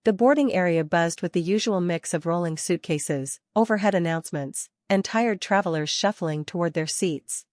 The boarding area buzzed with the usual mix of rolling suitcases, overhead announcements, and tired travelers shuffling toward their seats.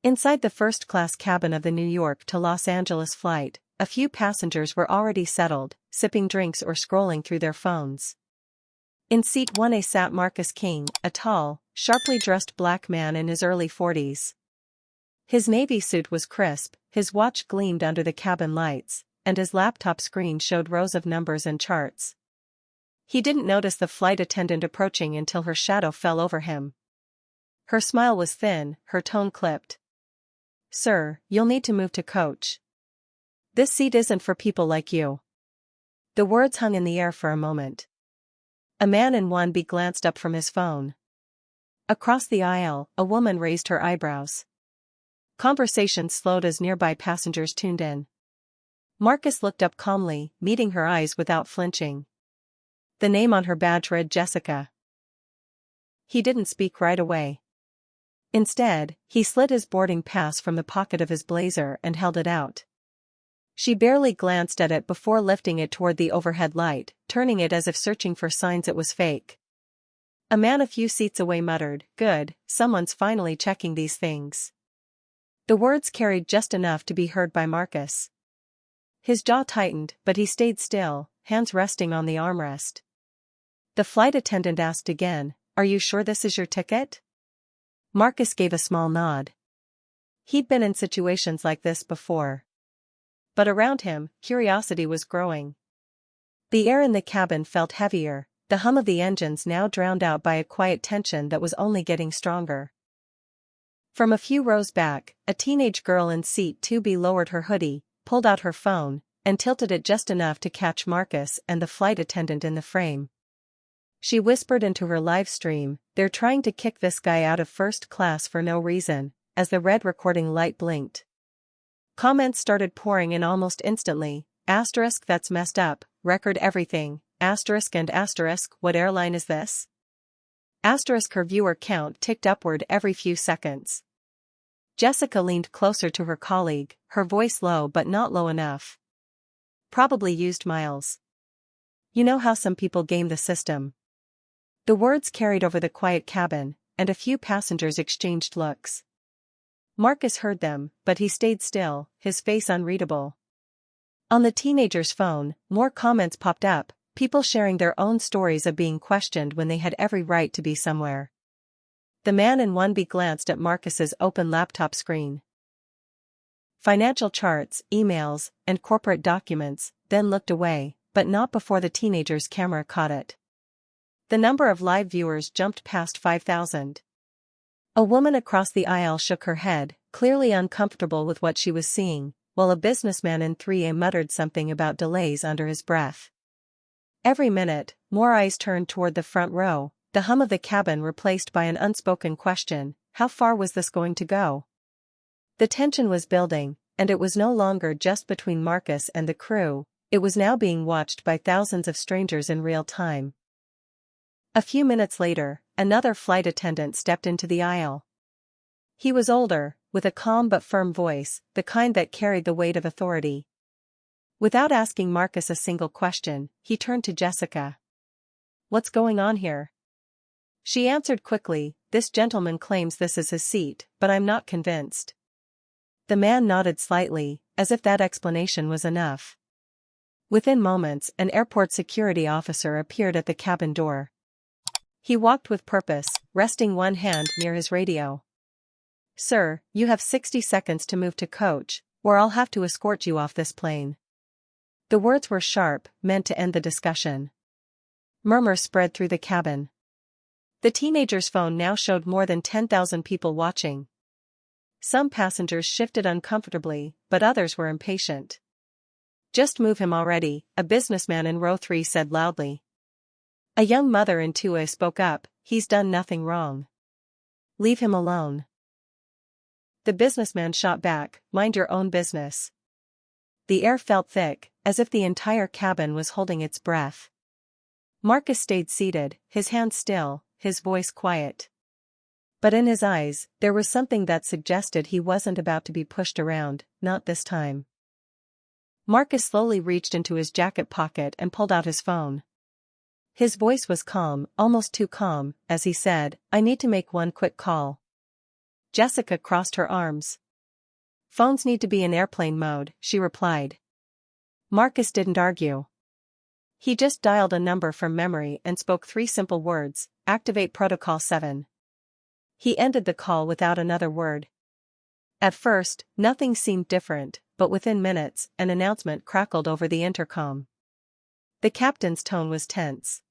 Inside the first-class cabin of the New York to Los Angeles flight, a few passengers were already settled, sipping drinks or scrolling through their phones. In seat 1A sat Marcus King, a tall, sharply dressed black man in his early 40s. His navy suit was crisp, his watch gleamed under the cabin lights, and his laptop screen showed rows of numbers and charts. He didn't notice the flight attendant approaching until her shadow fell over him. Her smile was thin, her tone clipped. "Sir, you'll need to move to coach. This seat isn't for people like you." The words hung in the air for a moment. A man in 1B glanced up from his phone. Across the aisle, a woman raised her eyebrows. Conversation slowed as nearby passengers tuned in. Marcus looked up calmly, meeting her eyes without flinching. The name on her badge read Jessica. He didn't speak right away. Instead, he slid his boarding pass from the pocket of his blazer and held it out. She barely glanced at it before lifting it toward the overhead light, turning it as if searching for signs it was fake. A man a few seats away muttered, "Good, someone's finally checking these things." The words carried just enough to be heard by Marcus. His jaw tightened, but he stayed still, hands resting on the armrest. The flight attendant asked again, "Are you sure this is your ticket?" Marcus gave a small nod. He'd been in situations like this before. But around him, curiosity was growing. The air in the cabin felt heavier, the hum of the engines now drowned out by a quiet tension that was only getting stronger. From a few rows back, a teenage girl in seat 2B lowered her hoodie, pulled out her phone, and tilted it just enough to catch Marcus and the flight attendant in the frame. She whispered into her live stream, "They're trying to kick this guy out of first class for no reason," as the red recording light blinked. Comments started pouring in almost instantly, "Asterisk that's messed up, record everything, asterisk and asterisk what airline is this?" Asterisk her viewer count ticked upward every few seconds. Jessica leaned closer to her colleague, her voice low but not low enough. "Probably used miles. You know how some people game the system." The words carried over the quiet cabin, and a few passengers exchanged looks. Marcus heard them, but he stayed still, his face unreadable. On the teenager's phone, more comments popped up, people sharing their own stories of being questioned when they had every right to be somewhere. The man in 1B glanced at Marcus's open laptop screen. Financial charts, emails, and corporate documents, then looked away, but not before the teenager's camera caught it. The number of live viewers jumped past 5,000. A woman across the aisle shook her head, clearly uncomfortable with what she was seeing, while a businessman in 3A muttered something about delays under his breath. Every minute, more eyes turned toward the front row, the hum of the cabin replaced by an unspoken question, how far was this going to go? The tension was building, and it was no longer just between Marcus and the crew, it was now being watched by thousands of strangers in real time. A few minutes later, another flight attendant stepped into the aisle. He was older, with a calm but firm voice, the kind that carried the weight of authority. Without asking Marcus a single question, he turned to Jessica. "What's going on here?" She answered quickly, "This gentleman claims this is his seat, but I'm not convinced." The man nodded slightly, as if that explanation was enough. Within moments, an airport security officer appeared at the cabin door. He walked with purpose, resting one hand near his radio. "Sir, you have 60 seconds to move to coach, or I'll have to escort you off this plane." The words were sharp, meant to end the discussion. Murmurs spread through the cabin. The teenager's phone now showed more than 10,000 people watching. Some passengers shifted uncomfortably, but others were impatient. "Just move him already," a businessman in row 3 said loudly. A young mother in 2A spoke up, "He's done nothing wrong. Leave him alone." The businessman shot back, "Mind your own business." The air felt thick, as if the entire cabin was holding its breath. Marcus stayed seated, his hands still, his voice quiet. But in his eyes, there was something that suggested he wasn't about to be pushed around, not this time. Marcus slowly reached into his jacket pocket and pulled out his phone. His voice was calm, almost too calm, as he said, "I need to make one quick call." Jessica crossed her arms. "Phones need to be in airplane mode," she replied. Marcus didn't argue. He just dialed a number from memory and spoke 3 simple words: "Activate Protocol 7." He ended the call without another word. At first, nothing seemed different, but within minutes, an announcement crackled over the intercom. The captain's tone was tense.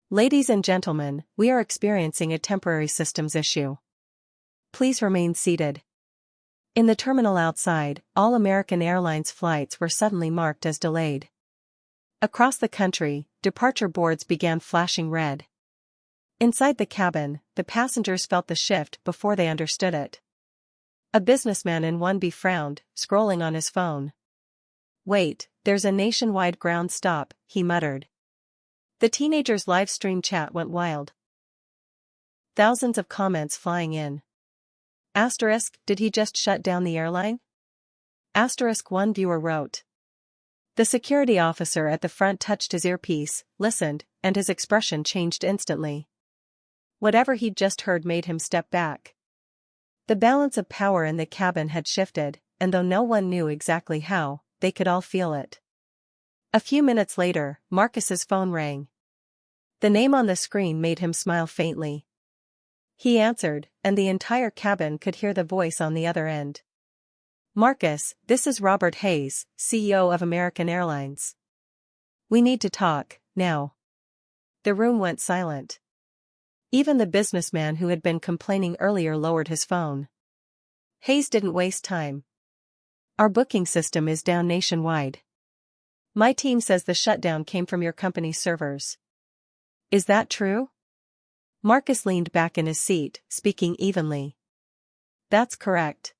"Ladies and gentlemen, we are experiencing a temporary systems issue. Please remain seated." In the terminal outside, all American Airlines flights were suddenly marked as delayed. Across the country, departure boards began flashing red. Inside the cabin, the passengers felt the shift before they understood it. A businessman in 1B frowned, scrolling on his phone. "Wait, there's a nationwide ground stop," he muttered. The teenager's live stream chat went wild. Thousands of comments flying in. Asterisk, "Did he just shut down the airline?" Asterisk, one viewer wrote. The security officer at the front touched his earpiece, listened, and his expression changed instantly. Whatever he'd just heard made him step back. The balance of power in the cabin had shifted, and though no one knew exactly how, they could all feel it. A few minutes later, Marcus's phone rang. The name on the screen made him smile faintly. He answered, and the entire cabin could hear the voice on the other end. "Marcus, this is Robert Hayes, CEO of American Airlines. We need to talk, now." The room went silent. Even the businessman who had been complaining earlier lowered his phone. Hayes didn't waste time. "Our booking system is down nationwide. My team says the shutdown came from your company's servers." "Is that true?" Marcus leaned back in his seat, speaking evenly. "That's correct.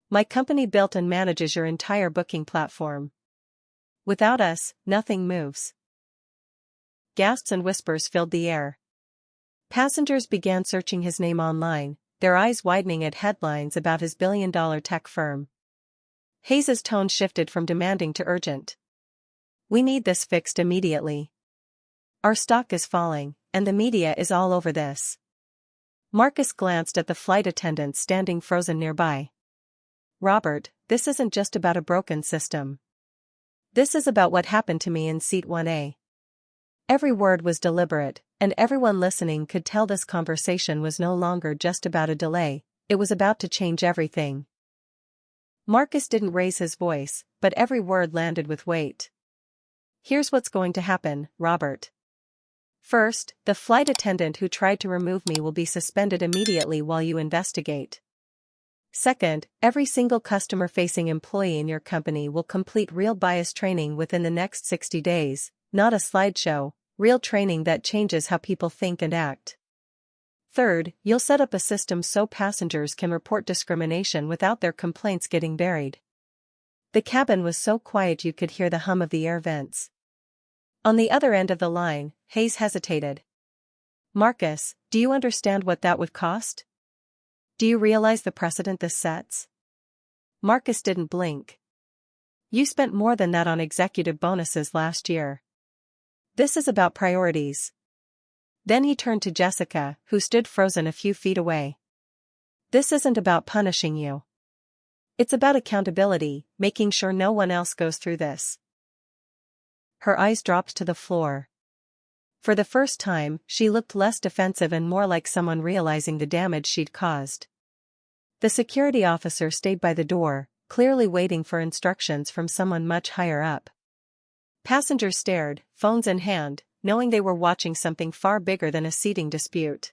My company built and manages your entire booking platform. Without us, nothing moves." Gasps and whispers filled the air. Passengers began searching his name online, their eyes widening at headlines about his billion-dollar tech firm. Hayes's tone shifted from demanding to urgent. "We need this fixed immediately. Our stock is falling, and the media is all over this." Marcus glanced at the flight attendants standing frozen nearby. "Robert, this isn't just about a broken system. This is about what happened to me in seat 1A. Every word was deliberate, and everyone listening could tell this conversation was no longer just about a delay, it was about to change everything. Marcus didn't raise his voice, but every word landed with weight. "Here's what's going to happen, Robert. First, the flight attendant who tried to remove me will be suspended immediately while you investigate. Second, every single customer-facing employee in your company will complete real bias training within the next 60 days, not a slideshow, real training that changes how people think and act. Third, you'll set up a system so passengers can report discrimination without their complaints getting buried." The cabin was so quiet you could hear the hum of the air vents. On the other end of the line, Hayes hesitated. "Marcus, do you understand what that would cost? Do you realize the precedent this sets?" Marcus didn't blink. "You spent more than that on executive bonuses last year. This is about priorities." Then he turned to Jessica, who stood frozen a few feet away. "This isn't about punishing you. It's about accountability, making sure no one else goes through this." Her eyes dropped to the floor. For the first time, she looked less defensive and more like someone realizing the damage she'd caused. The security officer stayed by the door, clearly waiting for instructions from someone much higher up. Passengers stared, phones in hand, knowing they were watching something far bigger than a seating dispute.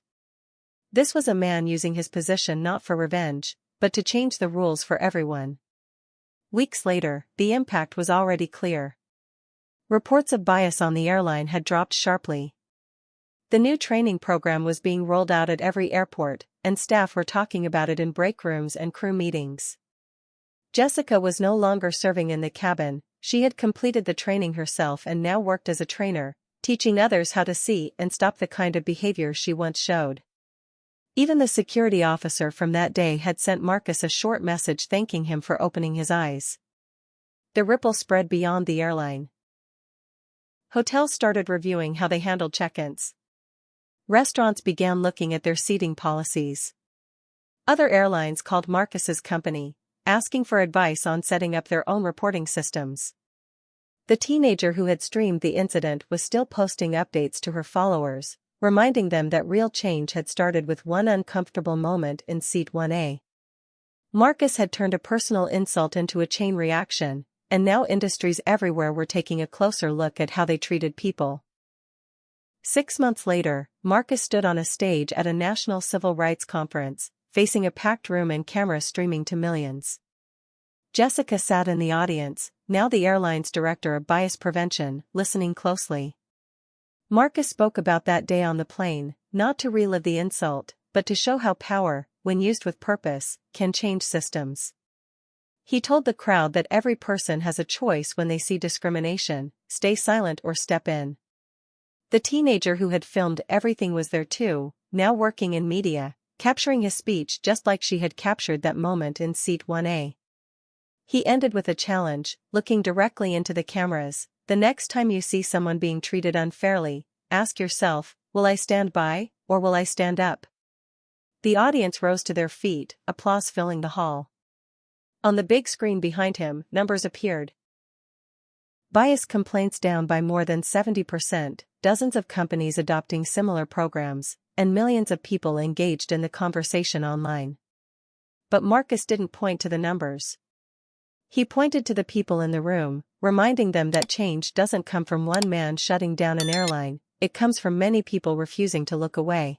This was a man using his position not for revenge, but to change the rules for everyone. Weeks later, the impact was already clear. Reports of bias on the airline had dropped sharply. The new training program was being rolled out at every airport, and staff were talking about it in break rooms and crew meetings. Jessica was no longer serving in the cabin, she had completed the training herself and now worked as a trainer, teaching others how to see and stop the kind of behavior she once showed. Even the security officer from that day had sent Marcus a short message thanking him for opening his eyes. The ripple spread beyond the airline. Hotels started reviewing how they handled check-ins. Restaurants began looking at their seating policies. Other airlines called Marcus's company, asking for advice on setting up their own reporting systems. The teenager who had streamed the incident was still posting updates to her followers, reminding them that real change had started with one uncomfortable moment in seat 1A. Marcus had turned a personal insult into a chain reaction, and now industries everywhere were taking a closer look at how they treated people. 6 months later, Marcus stood on a stage at a national civil rights conference, facing a packed room and cameras streaming to millions. Jessica sat in the audience, now the airline's director of bias prevention, listening closely. Marcus spoke about that day on the plane, not to relive the insult, but to show how power, when used with purpose, can change systems. He told the crowd that every person has a choice when they see discrimination: stay silent or step in. The teenager who had filmed everything was there too, now working in media, capturing his speech just like she had captured that moment in seat 1A. He ended with a challenge, looking directly into the cameras. The next time you see someone being treated unfairly, ask yourself, will I stand by, or will I stand up? The audience rose to their feet, applause filling the hall. On the big screen behind him, numbers appeared. Bias complaints down by more than 70%, dozens of companies adopting similar programs, and millions of people engaged in the conversation online. But Marcus didn't point to the numbers. He pointed to the people in the room, reminding them that change doesn't come from one man shutting down an airline, it comes from many people refusing to look away.